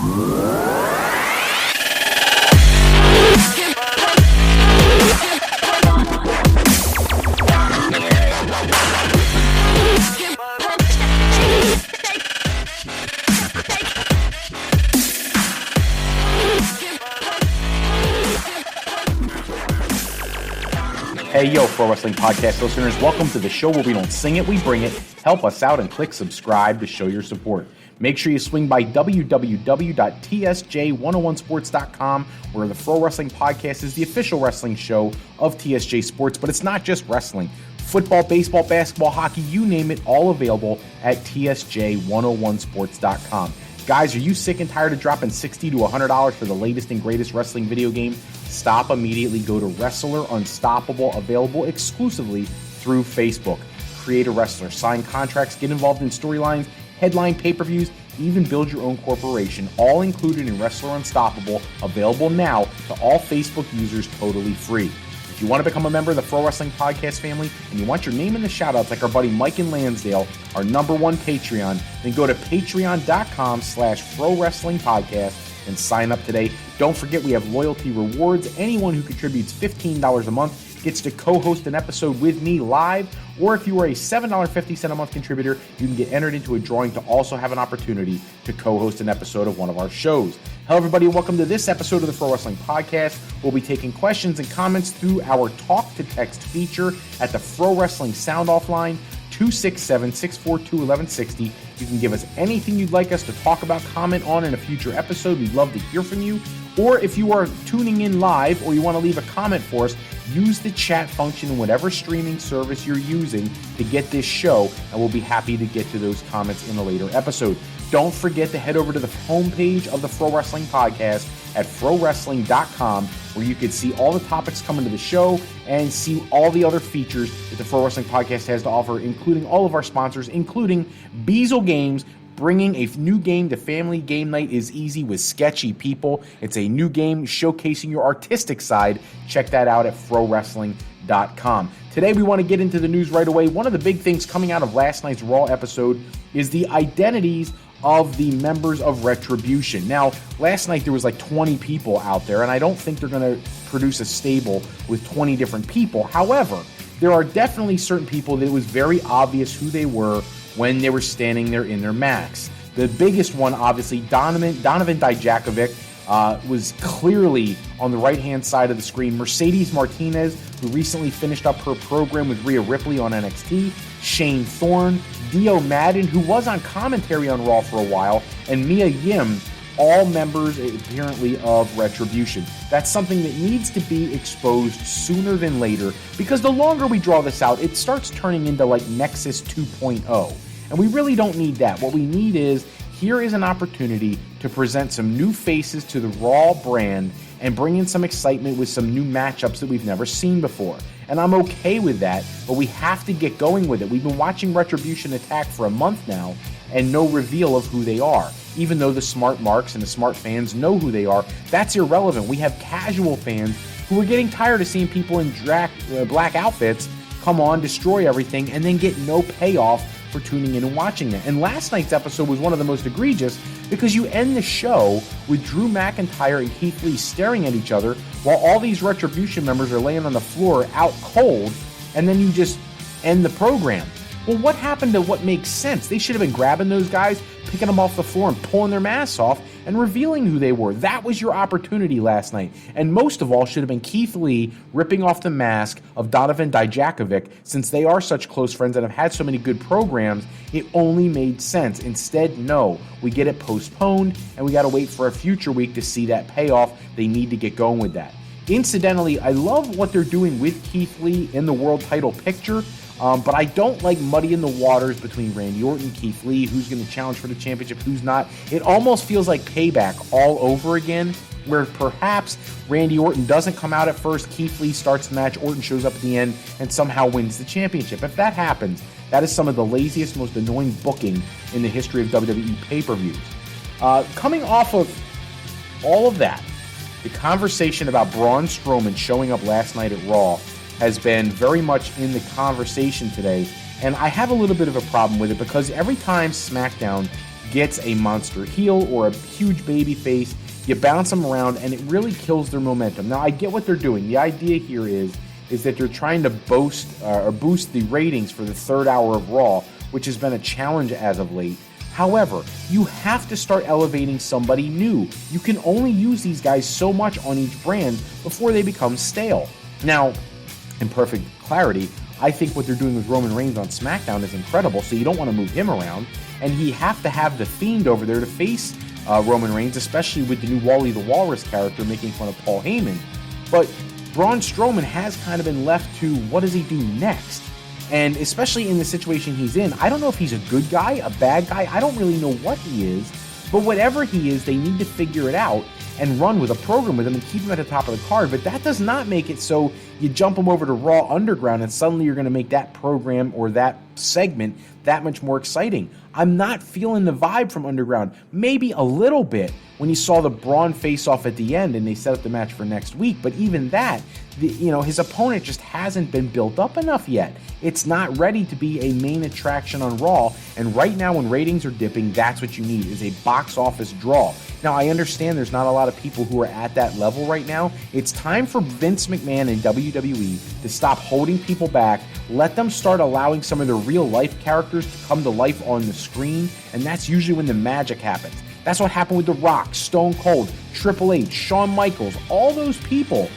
Hey, yo, Pro Wrestling Podcast listeners, welcome to the show where we don't sing it, we bring it. Help us out and click subscribe to show your support. Make sure you swing by www.tsj101sports.com, where the Pro Wrestling Podcast is the official wrestling show of TSJ Sports, but it's not just wrestling. Football, baseball, basketball, hockey, you name it, all available at tsj101sports.com. Guys, are you sick and tired of dropping $60 to $100 for the latest and greatest wrestling video game? Stop immediately. Go to Wrestler Unstoppable, available exclusively through Facebook. Create a wrestler, sign contracts, get involved in storylines, headline pay-per-views, even build your own corporation, all included in Wrestler Unstoppable, available now to all Facebook users totally free. If you want to become a member of the Pro Wrestling Podcast family and you want your name in the shoutouts like our buddy Mike in Lansdale, our #1 Patreon, then go to patreon.com/Pro Wrestling Podcast and sign up today. Don't forget we have loyalty rewards. Anyone who contributes $15 a month gets to co-host an episode with me live, or if you are a $7.50 a month contributor, you can get entered into a drawing to also have an opportunity to co-host an episode of one of our shows. Hello everybody, and welcome to this episode of the Pro Wrestling Podcast. We'll be taking questions and comments through our Talk to Text feature at the Pro Wrestling Sound Off line, 267-642-1160. You can give us anything you'd like us to talk about, comment on in a future episode. We'd love to hear from you. Or if you are tuning in live or you want to leave a comment for us, use the chat function in whatever streaming service you're using to get this show, and we'll be happy to get to those comments in a later episode. Don't forget to head over to the homepage of the Pro Wrestling Podcast at ProWrestling.com, where you can see all the topics coming to the show and see all the other features that the Pro Wrestling Podcast has to offer, including all of our sponsors, including Beazle Games. Bringing a new game to family game night is easy with sketchy people. It's a new game showcasing your artistic side. Check that out at ProWrestling.com. Today we want to get into the news right away. One of the big things coming out of last night's Raw episode is the identities of the members of Retribution. Now, last night there was like 20 people out there, and I don't think they're going to produce a stable with 20 different people. However, there are definitely certain people that it was very obvious who they were when they were standing there in their masks. The biggest one, obviously, Donovan Dijakovic, was clearly on the right-hand side of the screen. Mercedes Martinez, who recently finished up her program with Rhea Ripley on NXT. Shane Thorne, Dio Madden, who was on commentary on Raw for a while, and Mia Yim, all members, apparently, of Retribution. That's something that needs to be exposed sooner than later, because the longer we draw this out, it starts turning into like Nexus 2.0. And we really don't need that. What we need is, here is an opportunity to present some new faces to the Raw brand and bring in some excitement with some new matchups that we've never seen before. And I'm okay with that, but we have to get going with it. We've been watching Retribution attack for a month now, and no reveal of who they are. Even though the smart marks and the smart fans know who they are, that's irrelevant. We have casual fans who are getting tired of seeing people in black outfits come on, destroy everything, and then get no payoff for tuning in and watching that. And last night's episode was one of the most egregious because you end the show with Drew McIntyre and Keith Lee staring at each other while all these Retribution members are laying on the floor out cold, and then you just end the program. Well, what happened to what makes sense? They should have been grabbing those guys, picking them off the floor and pulling their masks off and revealing who they were. That was your opportunity last night. And most of all should have been Keith Lee ripping off the mask of Donovan Dijakovic. Since they are such close friends and have had so many good programs, it only made sense. Instead, no, we get it postponed and we got to wait for a future week to see that payoff. They need to get going with that. Incidentally, I love what they're doing with Keith Lee in the world title picture. But I don't like muddying the waters between Randy Orton and Keith Lee, who's going to challenge for the championship, who's not. It almost feels like Payback all over again, where perhaps Randy Orton doesn't come out at first, Keith Lee starts the match, Orton shows up at the end, and somehow wins the championship. If that happens, that is some of the laziest, most annoying booking in the history of WWE pay-per-views. Coming off of all of that, the conversation about Braun Strowman showing up last night at Raw has been very much in the conversation today, and I have a little bit of a problem with it because every time SmackDown gets a monster heel or a huge baby face, you bounce them around, and it really kills their momentum. Now, I get what they're doing. The idea here is that they're trying to boost the ratings for the third hour of Raw, which has been a challenge as of late. However, you have to start elevating somebody new. You can only use these guys so much on each brand before they become stale. Now, in perfect clarity, I think what they're doing with Roman Reigns on SmackDown is incredible, so you don't want to move him around. And he have to have the Fiend over there to face Roman Reigns, especially with the new Wally the Walrus character making fun of Paul Heyman. But Braun Strowman has kind of been left to what does he do next? And especially in the situation he's in, I don't know if he's a good guy, a bad guy. I don't really know what he is. But whatever he is, they need to figure it out and run with a program with him and keep him at the top of the card. But that does not make it so you jump him over to Raw Underground and suddenly you're going to make that program or that segment that much more exciting. I'm not feeling the vibe from Underground. Maybe a little bit when you saw the Braun face-off at the end and they set up the match for next week. But even that, his opponent just hasn't been built up enough yet. It's not ready to be a main attraction on Raw. And right now when ratings are dipping, that's what you need, is a box office draw. Now, I understand there's not a lot of people who are at that level right now. It's time for Vince McMahon and WWE to stop holding people back. Let them start allowing some of their real-life characters to come to life on the screen, and that's usually when the magic happens. That's what happened with The Rock, Stone Cold, Triple H, Shawn Michaels. All those people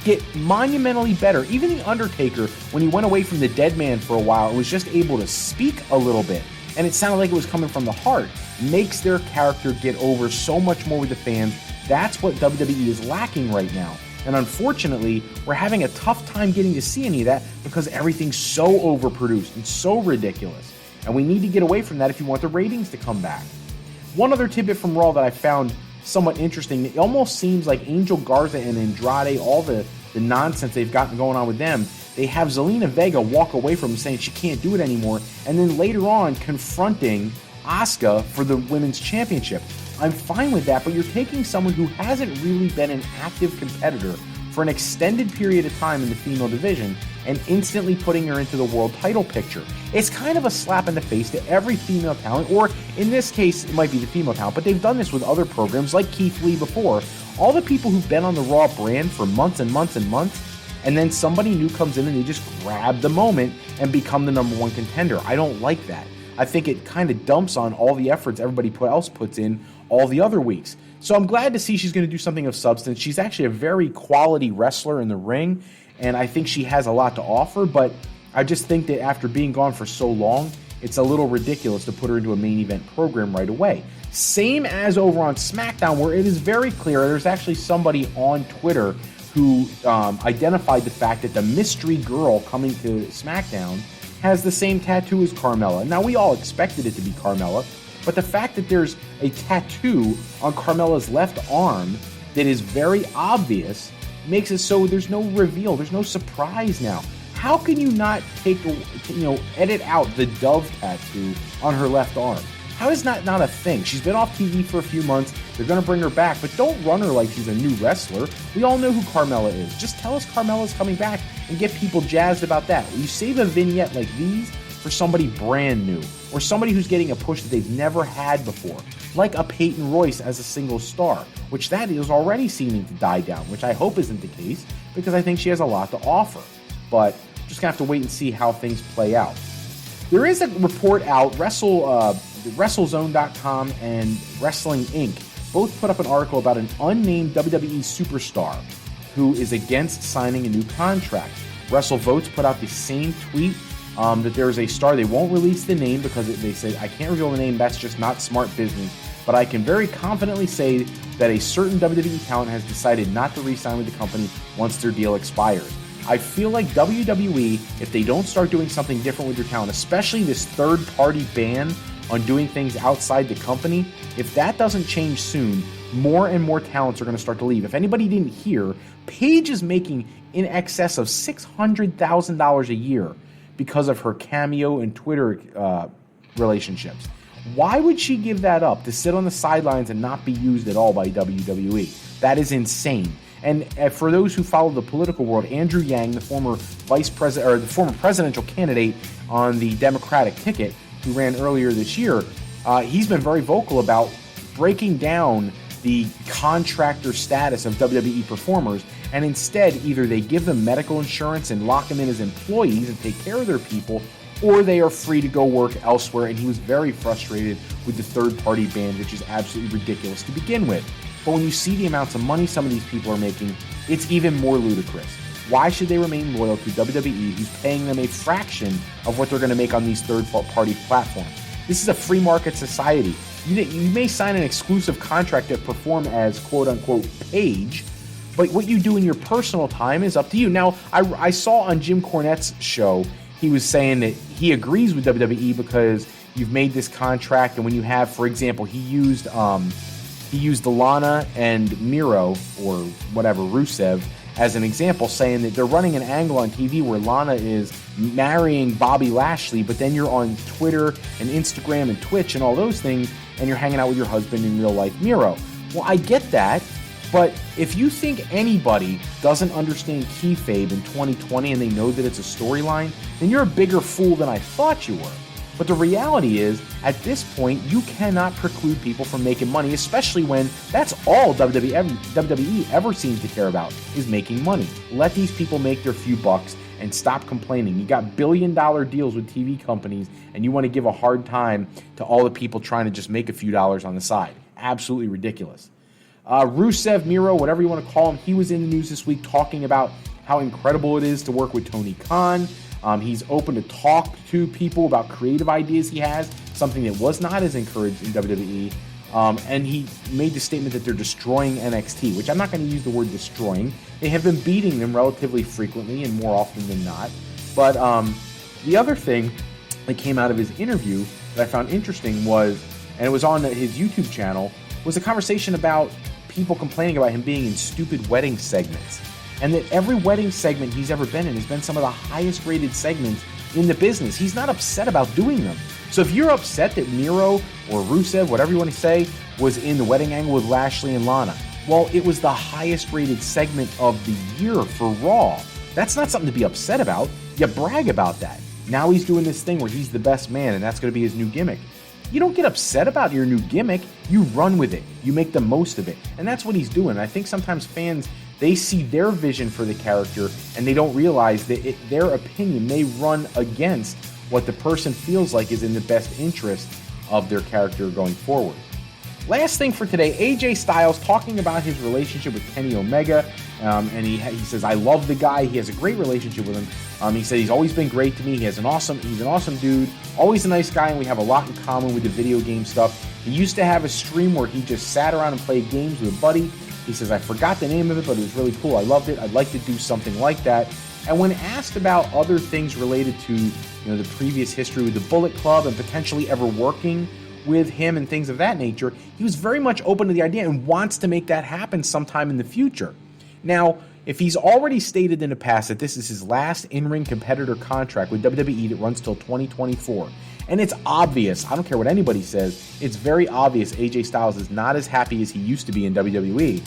get monumentally better. Even The Undertaker, when he went away from the dead man for a while and was just able to speak a little bit, and it sounded like it was coming from the heart, makes their character get over so much more with the fans. That's what WWE is lacking right now. And unfortunately, we're having a tough time getting to see any of that because everything's so overproduced and so ridiculous. And we need to get away from that if you want the ratings to come back. One other tidbit from Raw that I found somewhat interesting, it almost seems like Angel Garza and Andrade, all the nonsense they've gotten going on with them, they have Zelina Vega walk away from them saying she can't do it anymore, and then later on confronting Asuka for the Women's Championship. I'm fine with that, but you're taking someone who hasn't really been an active competitor for an extended period of time in the female division and instantly putting her into the world title picture. It's kind of a slap in the face to every female talent, or in this case, it might be the female talent, but they've done this with other programs like Keith Lee before. All the people who've been on the Raw brand for months and months and months, and then somebody new comes in and they just grab the moment and become the number one contender. I don't like that. I think it kind of dumps on all the efforts everybody else puts in all the other weeks. So I'm glad to see she's going to do something of substance. She's actually a very quality wrestler in the ring, and I think she has a lot to offer, but I just think that after being gone for so long, it's a little ridiculous to put her into a main event program right away. Same as over on SmackDown, where it is very clear. There's actually somebody on Twitter who identified the fact that the mystery girl coming to SmackDown has the same tattoo as Carmella. Now, we all expected it to be Carmella, but the fact that there's a tattoo on Carmella's left arm that is very obvious makes it so there's no reveal, there's no surprise now. How can you not edit out the dove tattoo on her left arm? How is that not a thing? She's been off TV for a few months. They're going to bring her back, but don't run her like she's a new wrestler. We all know who Carmella is. Just tell us Carmella's coming back and get people jazzed about that. You save a vignette like these for somebody brand new or somebody who's getting a push that they've never had before, like a Peyton Royce as a single star, which that is already seeming to die down, which I hope isn't the case because I think she has a lot to offer. But just going to have to wait and see how things play out. There is a report out, WrestleZone.com and Wrestling Inc. both put up an article about an unnamed WWE superstar who is against signing a new contract. WrestleVotes put out the same tweet that there is a star. They won't release the name because they said, I can't reveal the name, that's just not smart business. But I can very confidently say that a certain WWE talent has decided not to re-sign with the company once their deal expires. I feel like WWE, if they don't start doing something different with their talent, especially this third-party ban on doing things outside the company, if that doesn't change soon, more and more talents are going to start to leave. If anybody didn't hear, Paige is making in excess of $600,000 a year because of her Cameo and Twitter relationships. Why would she give that up to sit on the sidelines and not be used at all by WWE? That is insane. And for those who follow the political world, Andrew Yang, the former presidential candidate on the Democratic ticket, who ran earlier this year, he's been very vocal about breaking down the contractor status of WWE performers, and instead either they give them medical insurance and lock them in as employees and take care of their people, or they are free to go work elsewhere. And he was very frustrated with the third-party ban, which is absolutely ridiculous to begin with. But when you see the amounts of money some of these people are making, it's even more ludicrous. Why should they remain loyal to WWE, who's paying them a fraction of what they're going to make on these third-party platforms? This is a free market society. You may sign an exclusive contract to perform as quote-unquote page, but what you do in your personal time is up to you. Now, I saw on Jim Cornette's show, he was saying that he agrees with WWE because you've made this contract, and when you have, for example, he used Lana and Miro, or whatever, Rusev, as an example, saying that they're running an angle on TV where Lana is marrying Bobby Lashley, but then you're on Twitter and Instagram and Twitch and all those things, and you're hanging out with your husband in real life, Miro. Well, I get that, but if you think anybody doesn't understand kayfabe in 2020 and they know that it's a storyline, then you're a bigger fool than I thought you were. But the reality is, at this point, you cannot preclude people from making money, especially when that's all WWE ever seems to care about, is making money. Let these people make their few bucks and stop complaining. You got billion-dollar deals with TV companies, and you want to give a hard time to all the people trying to just make a few dollars on the side. Absolutely ridiculous. Rusev, Miro, whatever you want to call him, he was in the news this week talking about how incredible it is to work with Tony Khan. He's open to talk to people about creative ideas he has, something that was not as encouraged in WWE. And he made the statement that they're destroying NXT, which I'm not going to use the word destroying. They have been beating them relatively frequently and more often than not. But the other thing that came out of his interview that I found interesting was, and it was on his YouTube channel, was a conversation about people complaining about him being in stupid wedding segments. And that every wedding segment he's ever been in has been some of the highest rated segments in the business. He's not upset about doing them. So if you're upset that Miro or Rusev, whatever you want to say, was in the wedding angle with Lashley and Lana, well, it was the highest rated segment of the year for Raw. That's not something to be upset about. You brag about that. Now he's doing this thing where he's the best man, and that's going to be his new gimmick. You don't get upset about your new gimmick. You run with it. You make the most of it. And that's what he's doing. I think sometimes fans, they see their vision for the character and they don't realize that their opinion may run against what the person feels like is in the best interest of their character going forward. Last thing for today, AJ Styles talking about his relationship with Kenny Omega, and he says, I love the guy. He has a great relationship with him. He said he's always been great to me. He's an awesome dude, always a nice guy, and we have a lot in common with the video game stuff. He used to have a stream where he just sat around and played games with a buddy. He says, I forgot the name of it, but it was really cool. I loved it. I'd like to do something like that. And when asked about other things related to the previous history with the Bullet Club and potentially ever working with him and things of that nature, he was very much open to the idea and wants to make that happen sometime in the future. Now, if he's already stated in the past that this is his last in-ring competitor contract with WWE that runs till 2024, and it's obvious, I don't care what anybody says, it's very obvious AJ Styles is not as happy as he used to be in WWE,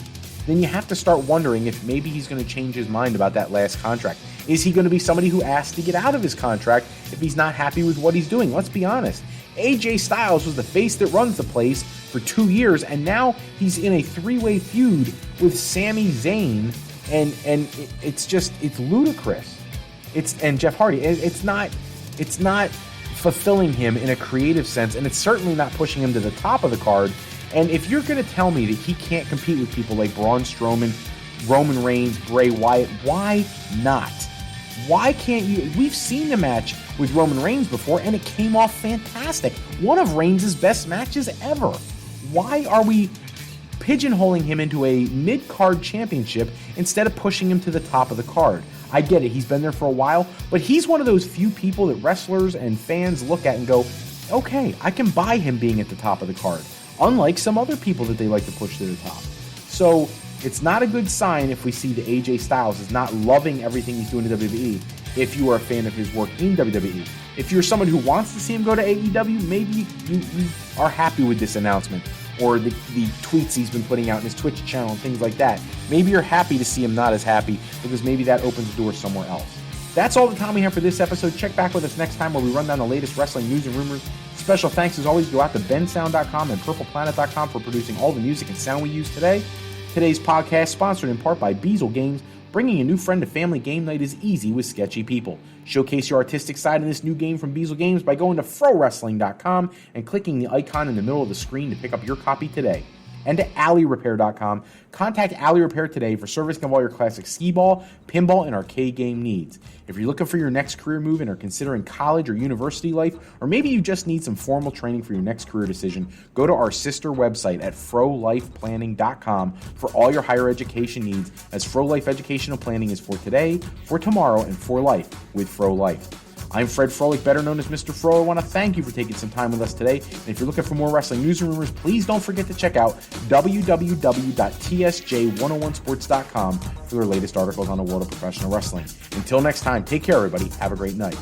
then you have to start wondering if maybe he's going to change his mind about that last contract. Is he going to be somebody who asks to get out of his contract if he's not happy with what he's doing? Let's be honest. AJ Styles was the face that runs the place for 2 years, and now he's in a three-way feud with Sami Zayn, and it's ludicrous. And Jeff Hardy. It's not fulfilling him in a creative sense, and it's certainly not pushing him to the top of the card. And if you're going to tell me that he can't compete with people like Braun Strowman, Roman Reigns, Bray-Wyatt, why not? Why can't you? We've seen the match with Roman Reigns before, and it came off fantastic. One of Reigns' best matches ever. Why are we pigeonholing him into a mid-card championship instead of pushing him to the top of the card? I get it, he's been there for a while, but he's one of those few people that wrestlers and fans look at and go, okay, I can buy him being at the top of the card, unlike some other people that they like to push to the top. So it's not a good sign if we see that AJ Styles is not loving everything he's doing in WWE if you are a fan of his work in WWE. If you're someone who wants to see him go to AEW, maybe you are happy with this announcement or the tweets he's been putting out in his Twitch channel and things like that. Maybe you're happy to see him not as happy because maybe that opens the door somewhere else. That's all the time we have for this episode. Check back with us next time where we run down the latest wrestling news and rumors. Special thanks, as always, go out to bensound.com and purpleplanet.com for producing all the music and sound we use today. Today's podcast sponsored in part by Beazle Games. Bringing a new friend to family game night is easy with sketchy people. Showcase your artistic side in this new game from Beazle Games by going to frowrestling.com and clicking the icon in the middle of the screen to pick up your copy today. And to alleyrepair.com. Contact Alley Repair today for servicing of all your classic skee-ball, pinball, and arcade game needs. If you're looking for your next career move and are considering college or university life, or maybe you just need some formal training for your next career decision, go to our sister website at frolifeplanning.com for all your higher education needs, as Fro Life Educational Planning is for today, for tomorrow, and for life with Fro Life. I'm Fred Froelich, better known as Mr. Fro. I want to thank you for taking some time with us today. And if you're looking for more wrestling news and rumors, please don't forget to check out www.tsj101sports.com for their latest articles on the world of professional wrestling. Until next time, take care, everybody. Have a great night.